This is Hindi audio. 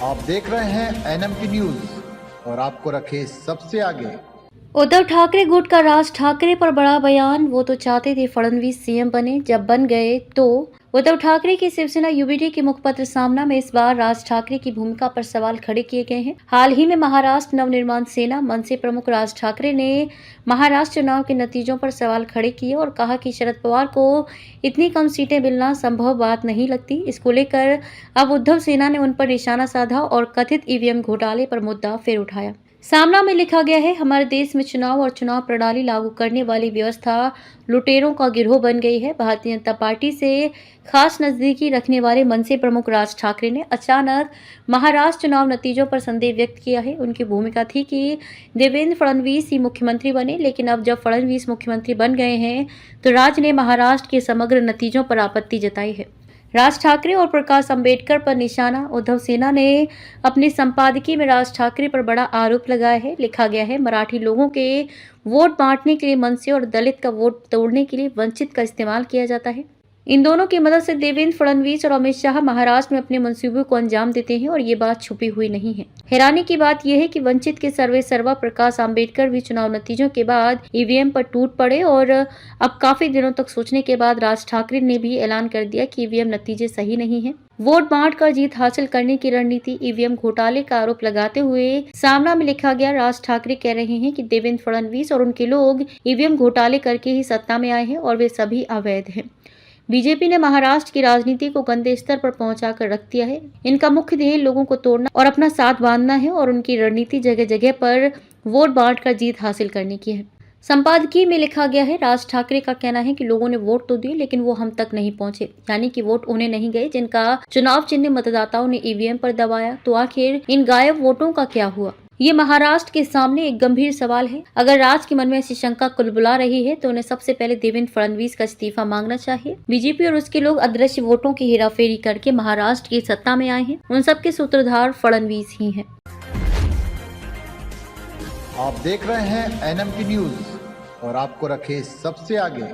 आप देख रहे हैं एनएमटी न्यूज और आपको रखे सबसे आगे। उद्धव ठाकरे गुट का राज ठाकरे पर बड़ा बयान। वो तो चाहते थे फडणवीस सीएम बने, जब बन गए तो उद्धव ठाकरे की शिवसेना यूबीडी के मुखपत्र सामना में इस बार राज ठाकरे की भूमिका पर सवाल खड़े किए गए हैं। हाल ही में महाराष्ट्र नवनिर्माण सेना मनसे प्रमुख राज ठाकरे ने महाराष्ट्र चुनाव के नतीजों पर सवाल खड़े किए और कहा कि शरद पवार को इतनी कम सीटें मिलना संभव बात नहीं लगती। इसको लेकर अब उद्धव सेना ने उन पर निशाना साधा और कथित ईवीएम घोटाले पर मुद्दा फिर उठाया। सामना में लिखा गया है, हमारे देश में चुनाव और चुनाव प्रणाली लागू करने वाली व्यवस्था लुटेरों का गिरोह बन गई है। भारतीय जनता पार्टी से खास नजदीकी रखने वाले मनसे प्रमुख राज ठाकरे ने अचानक महाराष्ट्र चुनाव नतीजों पर संदेह व्यक्त किया है। उनकी भूमिका थी कि देवेंद्र फडणवीस ही मुख्यमंत्री बने, लेकिन अब जब फडणवीस मुख्यमंत्री बन गए हैं तो राज ने महाराष्ट्र के समग्र नतीजों पर आपत्ति जताई है। राज ठाकरे और प्रकाश अंबेडकर पर निशाना। उद्धव सेना ने अपने संपादकीय में राज ठाकरे पर बड़ा आरोप लगाया है। लिखा गया है, मराठी लोगों के वोट बांटने के लिए मनसे और दलित का वोट तोड़ने के लिए वंचित का इस्तेमाल किया जाता है। इन दोनों की मदद से देवेंद्र फडणवीस और अमित शाह महाराष्ट्र में अपने मंसूबों को अंजाम देते हैं और ये बात छुपी हुई नहीं है। हैरानी की बात यह है कि वंचित के सर्वे सर्वा प्रकाश आंबेडकर भी चुनाव नतीजों के बाद ईवीएम पर टूट पड़े और अब काफी दिनों तक सोचने के बाद राज ठाकरे ने भी ऐलान कर दिया कि ईवीएम नतीजे सही नहीं है। वोट बांट कर जीत हासिल करने की रणनीति, ईवीएम घोटाले का आरोप लगाते हुए सामना में लिखा गया, राज ठाकरे कह रहे हैं कि देवेंद्र फडणवीस और उनके लोग ईवीएम घोटाले करके ही सत्ता में आए हैं और वे सभी अवैध हैं। बीजेपी ने महाराष्ट्र की राजनीति को गंदे स्तर पर पहुंचाकर रख दिया है। इनका मुख्य ध्येय लोगों को तोड़ना और अपना साथ बांधना है और उनकी रणनीति जगह जगह पर वोट बांटकर जीत हासिल करने की है। संपादकीय में लिखा गया है, राज ठाकरे का कहना है कि लोगों ने वोट तो दिए लेकिन वो हम तक नहीं पहुंचे, यानी कि वोट उन्हें नहीं गए जिनका चुनाव चिन्ह मतदाताओं ने ईवीएम पर दबाया। तो आखिर इन गायब वोटों का क्या हुआ? ये महाराष्ट्र के सामने एक गंभीर सवाल है। अगर राज के मन में ऐसी शंका कुलबुला रही है तो उन्हें सबसे पहले देवेंद्र फडणवीस का इस्तीफा मांगना चाहिए। बीजेपी और उसके लोग अदृश्य वोटों की हेराफेरी करके महाराष्ट्र की सत्ता में आए हैं। उन सबके सूत्रधार फडणवीस ही हैं। आप देख रहे हैं एनएमटी न्यूज और आपको रखे सबसे आगे।